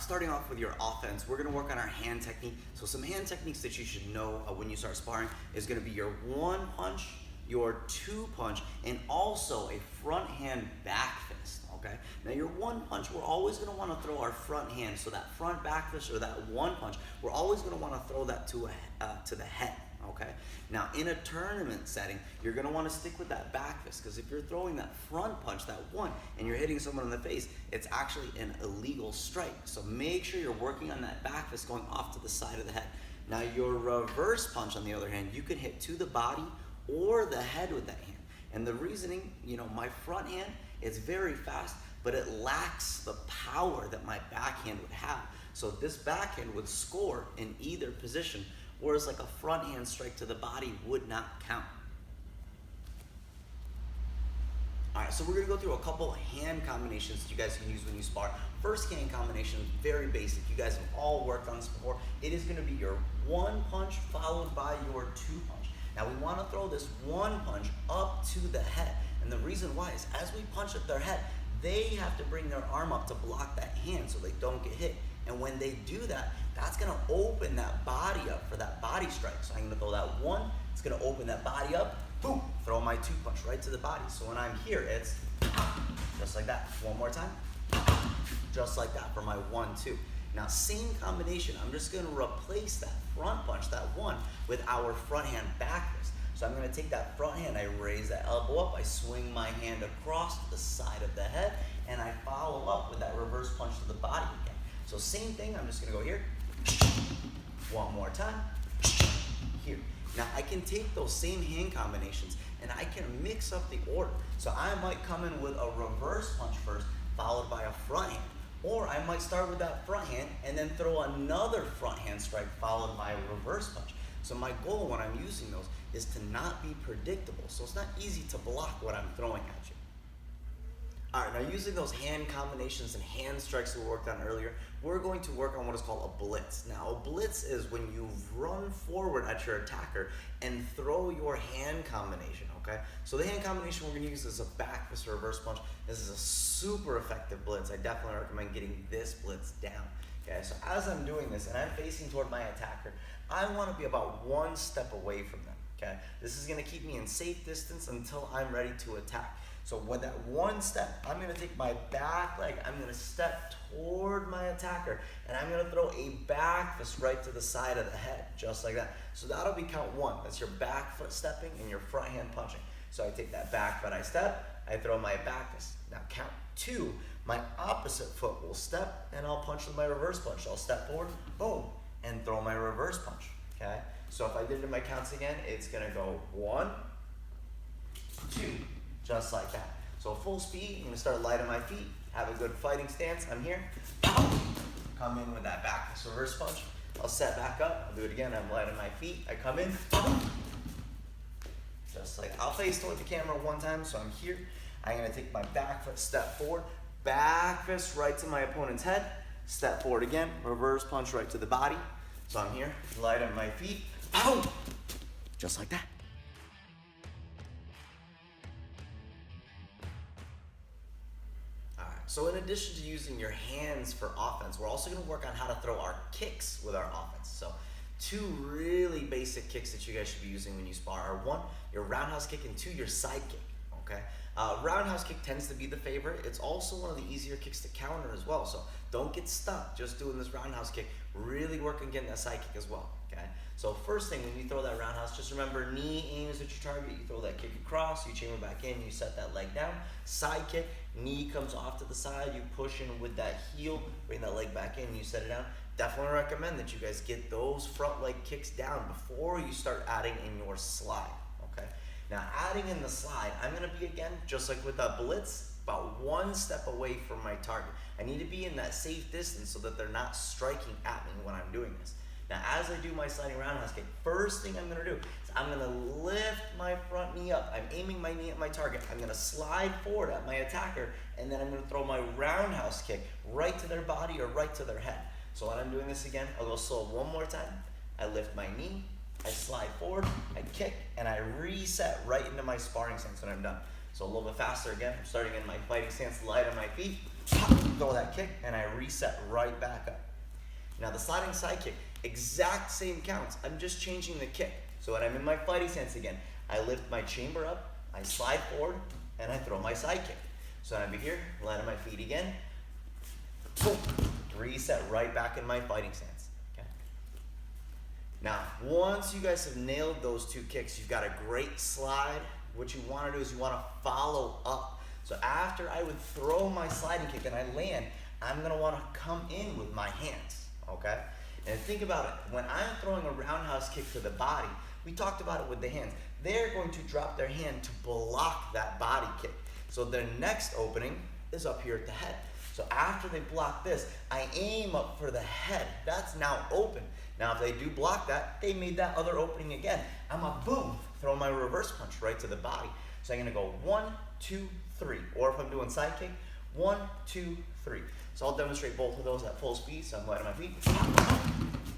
starting off with your offense, we're gonna work on our hand technique. So some hand techniques that you should know when you start sparring is gonna be your one punch, your two punch, and also a front hand back fist, okay? Now your one punch, we're always gonna wanna throw our front hand, so that front back fist or that one punch, we're always gonna wanna throw that to the head, okay? Now in a tournament setting, you're gonna wanna stick with that back fist, because if you're throwing that front punch, that one, and you're hitting someone in the face, it's actually an illegal strike. So make sure you're working on that back fist going off to the side of the head. Now your reverse punch, on the other hand, you can hit to the body or the head with that hand. And the reasoning, my front hand is very fast, but it lacks the power that my backhand would have. So this backhand would score in either position, whereas like a front hand strike to the body would not count. All right, so we're gonna go through a couple hand combinations that you guys can use when you spar. First hand combination, very basic. You guys have all worked on this before. It is gonna be your one punch followed by your two punch. Now we wanna throw this one punch up to the head. And the reason why is as we punch at their head, they have to bring their arm up to block that hand so they don't get hit. And when they do that, that's gonna open that body up for that body strike. So I'm gonna throw that one, it's gonna open that body up, boom, throw my two punch right to the body. So when I'm here, it's just like that. One more time, just like that for my 1-2. Now same combination, I'm just gonna replace that front punch, that one, with our front hand back fist. So I'm gonna take that front hand, I raise that elbow up, I swing my hand across to the side of the head, and I follow up with that reverse punch to the body again. So same thing, I'm just gonna go here, one more time, here. Now I can take those same hand combinations and I can mix up the order. So I might come in with a reverse punch first, followed by a front hand. Or I might start with that front hand and then throw another front hand strike followed by a reverse punch. So my goal when I'm using those is to not be predictable. So it's not easy to block what I'm throwing at you. All right, now using those hand combinations and hand strikes that we worked on earlier, we're going to work on what is called a blitz. Now a blitz is when you run forward at your attacker and throw your hand combination, okay? So the hand combination we're gonna use is a back fist or reverse punch. This is a super effective blitz. I definitely recommend getting this blitz down, okay? So as I'm doing this and I'm facing toward my attacker, I wanna be about one step away from them, okay? This is gonna keep me in safe distance until I'm ready to attack. So with that one step, I'm gonna take my back leg, I'm gonna step toward my attacker, and I'm gonna throw a back fist right to the side of the head, just like that. So that'll be count one. That's your back foot stepping and your front hand punching. So I take that back foot, I step, I throw my back fist. Now count two, my opposite foot will step, and I'll punch with my reverse punch. I'll step forward, boom, and throw my reverse punch, okay? So if I did it in my counts again, it's gonna go 1, 2, just like that. So full speed, I'm gonna start light on my feet, have a good fighting stance, I'm here, come in with that back fist reverse punch, I'll set back up, I'll do it again, I'm light on my feet, I come in, just like, I'll face toward the camera one time, so I'm here, I'm gonna take my back foot, step forward, back fist right to my opponent's head, step forward again, reverse punch right to the body, so I'm here, light on my feet, just like that. So in addition to using your hands for offense, we're also gonna work on how to throw our kicks with our offense. So two really basic kicks that you guys should be using when you spar are one, your roundhouse kick, and two, your side kick, okay? Roundhouse kick tends to be the favorite. It's also one of the easier kicks to counter as well. So don't get stuck just doing this roundhouse kick. Really work on getting that side kick as well, okay? So first thing, when you throw that roundhouse, just remember knee aims at your target. You throw that kick across, you chamber back in, you set that leg down. Side kick, knee comes off to the side, you push in with that heel, bring that leg back in, you set it down. Definitely recommend that you guys get those front leg kicks down before you start adding in your slide, okay? Now adding in the slide, I'm gonna be, again, just like with that blitz, about one step away from my target. I need to be in that safe distance so that they're not striking at me when I'm doing this. Now, as I do my sliding roundhouse kick, first thing I'm gonna do is I'm gonna lift my front knee up. I'm aiming my knee at my target. I'm gonna slide forward at my attacker, and then I'm gonna throw my roundhouse kick right to their body or right to their head. So when I'm doing this again, I'll go slow one more time. I lift my knee, I slide forward, I kick, and I reset right into my sparring stance when I'm done. So a little bit faster again. I'm starting in my fighting stance, light on my feet. throw that kick, and I reset right back up. Now the sliding side kick, exact same counts. I'm just changing the kick. So when I'm in my fighting stance again, I lift my chamber up, I slide forward, and I throw my side kick. So I'm over here, land on my feet again, boom, reset right back in my fighting stance. Okay. Now, once you guys have nailed those two kicks, you've got a great slide. What you want to do is you want to follow up. So after I would throw my sliding kick and I land, I'm going to want to come in with my hands, okay? And think about it. When I'm throwing a roundhouse kick to the body, we talked about it with the hands. They're going to drop their hand to block that body kick. So their next opening is up here at the head. So after they block this, I aim up for the head. That's now open. Now if they do block that, they made that other opening again. I'm a boom, throw my reverse punch right to the body. So I'm gonna go 1, 2, 3. Or if I'm doing side kick, 1, 2, 3. So I'll demonstrate both of those at full speed. So I'm light on my feet,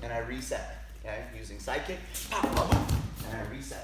and I reset. Okay, using side kick, and I reset.